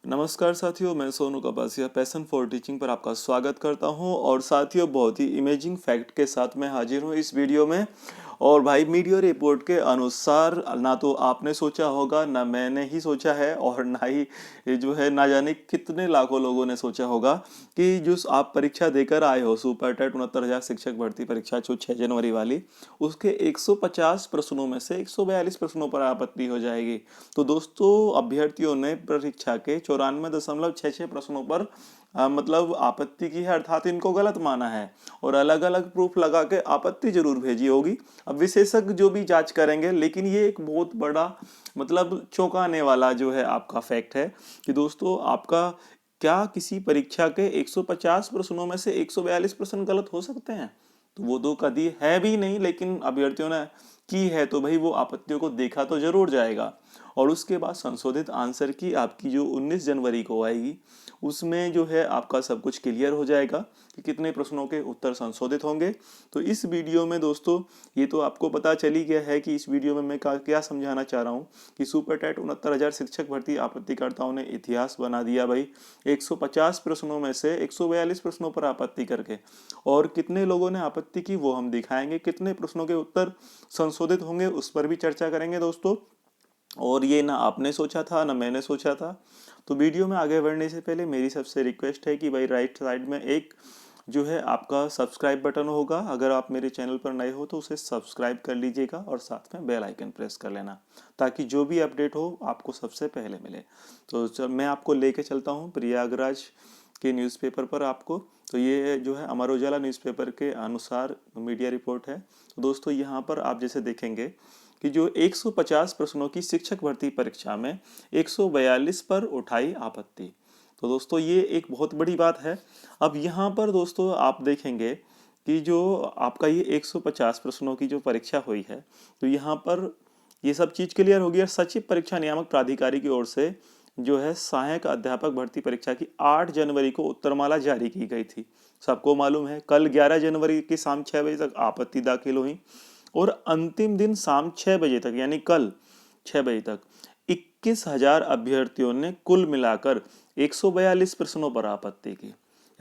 नमस्कार साथियों, मैं सोनू कपासिया पैशन फॉर टीचिंग पर आपका स्वागत करता हूं। और साथियों, बहुत ही इमेजिंग फैक्ट के साथ मैं हाजिर हूं इस वीडियो में। और भाई, मीडिया रिपोर्ट के अनुसार ना तो आपने सोचा होगा, ना मैंने ही सोचा है, और ना ही ये जो है ना जाने कितने लाखों लोगों ने सोचा होगा कि जो आप परीक्षा देकर आए हो, सुपर टेट 69,000 शिक्षक भर्ती परीक्षा जो 6 जनवरी वाली, उसके 150 प्रश्नों में से 142 प्रश्नों पर आपत्ति हो जाएगी। तो दोस्तों, अभ्यर्थियों ने परीक्षा के 94.66 प्रश्नों पर मतलब आपत्ति की है, अर्थात इनको गलत माना है और अलग अलग प्रूफ लगा के आपत्ति जरूर भेजी होगी। अब विशेषज्ञ जो भी जांच करेंगे, लेकिन ये एक बहुत बड़ा मतलब चौंकाने वाला जो है आपका फैक्ट है कि दोस्तों, आपका क्या किसी परीक्षा के 150 प्रश्नों में से 142 प्रश्न गलत हो सकते हैं? तो वो तो कभी है भी नहीं, लेकिन अभ्यर्थियों ने की है तो भाई वो आपत्तियों को देखा तो जरूर जाएगा। और उसके बाद संशोधित आंसर की आपकी जो 19 जनवरी को आएगी, उसमें जो है आपका सब कुछ क्लियर हो जाएगा कि कितने प्रश्नों के उत्तर संशोधित होंगे। तो इस वीडियो में दोस्तों, ये तो आपको पता चली गया है कि इस वीडियो में मैं क्या समझाना चाह रहा हूँ कि सुपर टेट 69,000 शिक्षक भर्ती आपत्तिकर्ताओं ने इतिहास बना दिया भाई। 150 प्रश्नों में से 142 प्रश्नों पर आपत्ति करके, और कितने लोगों ने आपत्ति की वो हम दिखाएंगे, कितने प्रश्नों के उत्तर संशोधित होंगे उस पर भी चर्चा करेंगे दोस्तों। और ये ना आपने सोचा था ना मैंने सोचा था। तो वीडियो में आगे बढ़ने से पहले मेरी सबसे रिक्वेस्ट है कि भाई राइट साइड में एक जो है आपका सब्सक्राइब बटन होगा, अगर आप मेरे चैनल पर नए हो तो उसे सब्सक्राइब कर लीजिएगा और साथ में बेल आइकन प्रेस कर लेना, ताकि जो भी अपडेट हो आपको सबसे पहले मिले। तो चल मैं आपको लेके चलता हूँ प्रयागराज के न्यूज़पेपर पर आपको। तो ये जो है अमर उजाला न्यूज़पेपर के अनुसार मीडिया रिपोर्ट है। तो दोस्तों, यहाँ पर आप जैसे देखेंगे कि जो 150 प्रश्नों की शिक्षक भर्ती परीक्षा में 142 पर उठाई आपत्ति। तो दोस्तों, ये एक बहुत बड़ी बात है। अब यहाँ पर दोस्तों आप देखेंगे कि जो आपका ये 150 प्रश्नों की जो परीक्षा हुई है, तो यहाँ पर ये सब चीज़ क्लियर हो गई। और सचिव परीक्षा नियामक प्राधिकारी की ओर से जो है सहायक अध्यापक भर्ती परीक्षा की 8 जनवरी को उत्तरमाला जारी की गई थी। सबको मालूम है कल 11 जनवरी की शाम 6 बजे तक आपत्ति दाखिल हुई, और अंतिम दिन शाम 6 बजे तक, यानी कल 6 बजे तक 21,000 अभ्यर्थियों ने कुल मिलाकर 142 प्रश्नों पर आपत्ति की।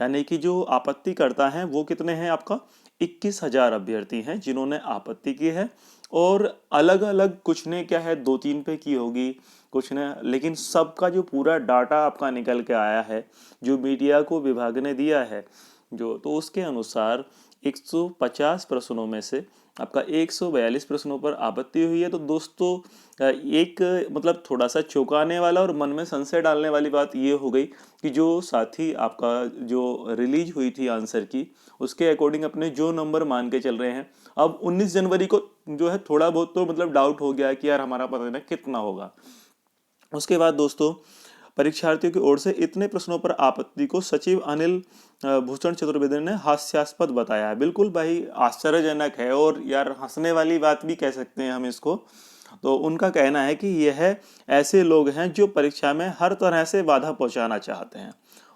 यानी कि जो आपत्ति करता है वो कितने हैं? आपका 21,000 अभ्यर्थी हैं जिन्होंने आपत्ति की है। और अलग अलग कुछ ने क्या है 2-3 पे की होगी, कुछ ने, लेकिन सबका जो पूरा डाटा आपका निकल के आया है, जो मीडिया को विभाग ने दिया है जो, तो उसके अनुसार 150 प्रश्नों में से आपका 142 प्रश्नों पर आपत्ति हुई है। तो दोस्तों, एक मतलब थोड़ा सा चौंकाने वाला और मन में संशय डालने वाली बात ये हो गई कि जो साथी आपका जो रिलीज हुई थी आंसर की, उसके अकॉर्डिंग अपने जो नंबर मान के चल रहे हैं, अब 19 जनवरी को जो है थोड़ा बहुत तो मतलब डाउट हो गया कि यार हमारा पता नहीं कितना होगा। उसके बाद दोस्तों, परीक्षार्थियों की ओर से इतने प्रश्नों पर आपत्ति को सचिव अनिल भूषण चतुर्वेदी ने हास्यास्पद बताया है। बिल्कुल भाई, आश्चर्यजनक है और यार हंसने वाली बात भी कह सकते हैं हम इसको। तो उनका कहना है कि यह ऐसे लोग हैं जो परीक्षा में हर तरह से बाधा पहुंचाना चाहते हैं।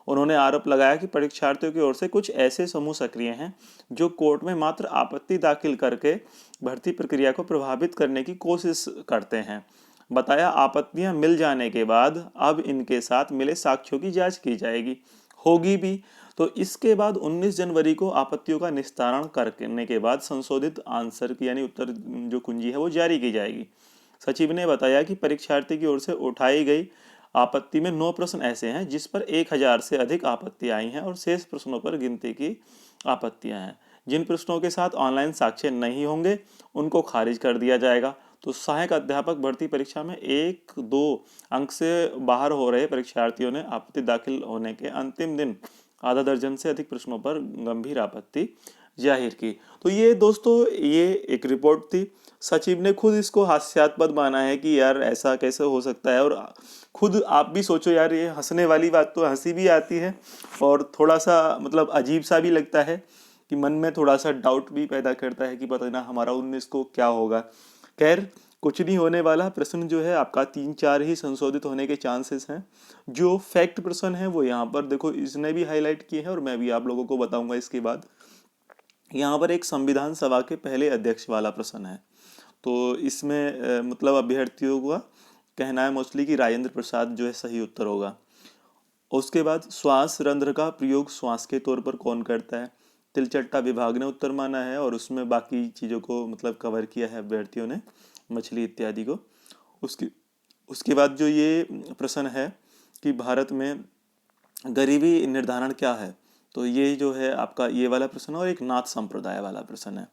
उन्होंने आरोप लगाया कि परीक्षार्थियों की ओर से कुछ ऐसे समूह सक्रिय हैं जो कोर्ट में मात्र आपत्ति दाखिल करके भर्ती प्रक्रिया को प्रभावित करने की कोशिश करते हैं। बताया आपत्तियां मिल जाने के बाद अब इनके साथ मिले साक्ष्यों की जांच की जाएगी, होगी भी। तो इसके बाद 19 जनवरी को आपत्तियों का निस्तारण करने के बाद संशोधित आंसर की यानी उत्तर जो कुंजी है वो जारी की जाएगी। सचिव ने बताया कि परीक्षार्थी की ओर से उठाई गई आपत्ति में 9 प्रश्न ऐसे हैं जिस पर 1,000 से अधिक आपत्तियां आई हैं, और शेष प्रश्नों पर गिनती की आपत्तियां हैं। जिन प्रश्नों के साथ ऑनलाइन साक्ष्य नहीं होंगे उनको खारिज कर दिया जाएगा। तो सहायक अध्यापक भर्ती परीक्षा में 1-2 अंक से बाहर हो रहे परीक्षार्थियों ने आपत्ति दाखिल होने के अंतिम दिन आधा दर्जन से अधिक प्रश्नों पर गंभीर आपत्ति जाहिर की। तो ये दोस्तों, ये एक रिपोर्ट थी। सचिव ने खुद इसको हास्यास्पद माना है कि यार ऐसा कैसे हो सकता है। और खुद आप भी सोचो यार, ये हंसने वाली बात तो हंसी भी आती है और थोड़ा सा मतलब अजीब सा भी लगता है कि मन में थोड़ा सा डाउट भी पैदा करता है कि पता ना हमारा 19 को क्या होगा। खैर, कुछ नहीं होने वाला। प्रश्न जो है आपका 3-4 ही संशोधित होने के चांसेस हैं। जो फैक्ट प्रश्न है वो यहाँ पर देखो इसने भी हाईलाइट किए हैं और मैं भी आप लोगों को बताऊंगा इसके बाद। यहाँ पर एक संविधान सभा के पहले अध्यक्ष वाला प्रश्न है। तो इसमें मतलब अभ्यर्थियों का कहना है मोस्टली कि राजेंद्र प्रसाद जो है सही उत्तर होगा। उसके बाद श्वास रंध्र का प्रयोग श्वास के तौर पर कौन करता है? तिलचट्टा विभाग ने उत्तर माना है और उसमें बाकी चीज़ों को मतलब कवर किया है अभ्यर्थियों ने, मछली इत्यादि को। उसकी उसके बाद जो ये प्रश्न है कि भारत में गरीबी निर्धारण क्या है, तो ये जो है आपका ये वाला प्रश्न और एक नाथ संप्रदाय वाला प्रश्न है।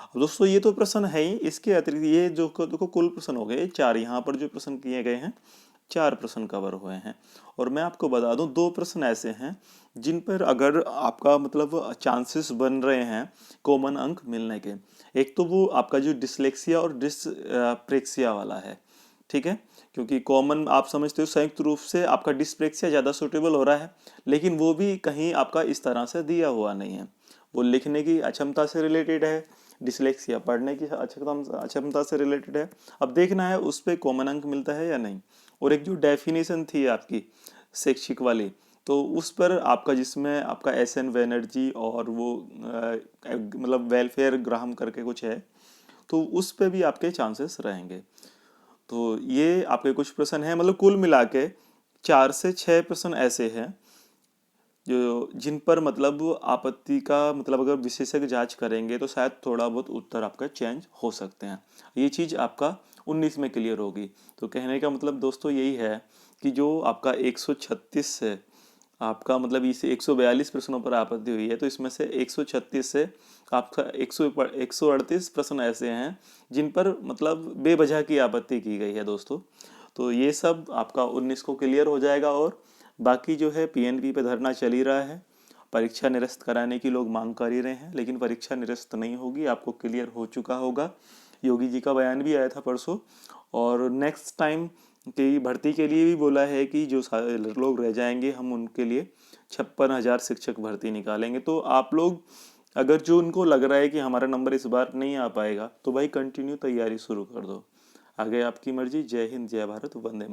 अब दोस्तों ये तो प्रश्न है ही, इसके अतिरिक्त ये जो देखो कुल प्रश्न हो गए 4, यहाँ पर जो प्रश्न किए गए हैं 4 प्रश्न कवर हुए हैं। और मैं आपको बता दूं 2 प्रश्न ऐसे हैं जिन पर अगर आपका मतलब चांसेस बन रहे हैं कॉमन अंक मिलने के। एक तो वो आपका जो डिसलेक्सिया और डिसप्रेक्सिया वाला है, ठीक है, क्योंकि कॉमन आप समझते हो संयुक्त रूप से आपका डिस्प्रेक्सिया ज़्यादा सूटेबल हो रहा है, लेकिन वो भी कहीं आपका इस तरह से दिया हुआ नहीं है। वो लिखने की अक्षमता से रिलेटेड है, डिसलेक्सिया पढ़ने की अक्षमता से रिलेटेड है। अब देखना है उस पर कॉमन अंक मिलता है या नहीं। और एक जो डेफिनेशन थी आपकी शैक्षिक वाली, तो उस पर आपका जिसमें आपका एस.एन. बनर्जी और वो मतलब वेलफेयर ग्राहम करके कुछ है, तो उस पे भी आपके चांसेस रहेंगे। तो ये आपके कुछ प्रश्न हैं, मतलब कुल मिला के 4 से 6 प्रश्न ऐसे हैं जो जिन पर मतलब आपत्ति का मतलब अगर विशेषज्ञ जांच करेंगे तो शायद थोड़ा बहुत उत्तर आपका चेंज हो सकते हैं। ये चीज़ आपका 19 में क्लियर होगी। तो कहने का मतलब दोस्तों यही है कि जो आपका 136 से आपका मतलब इसे 142 प्रश्नों पर आपत्ति हुई है, तो इसमें से 136 से आपका 138 प्रश्न ऐसे हैं जिन पर मतलब बेवजह की आपत्ति की गई है दोस्तों। तो ये सब आपका 19 को क्लियर हो जाएगा। और बाकी जो है पीएनबी पे धरना चल ही रहा है, परीक्षा निरस्त कराने की लोग मांग कर ही रहे हैं, लेकिन परीक्षा निरस्त नहीं होगी, आपको क्लियर हो चुका होगा। योगी जी का बयान भी आया था परसों। और नेक्स्ट टाइम की भर्ती के लिए भी बोला है कि जो लोग रह जाएंगे हम उनके लिए 56,000 शिक्षक भर्ती निकालेंगे। तो आप लोग अगर जो उनको लग रहा है कि हमारा नंबर इस बार नहीं आ पाएगा, तो भाई कंटिन्यू तैयारी शुरू कर दो। आगे आपकी मर्जी। जय हिंद, जय भारत, वंदे मातरम।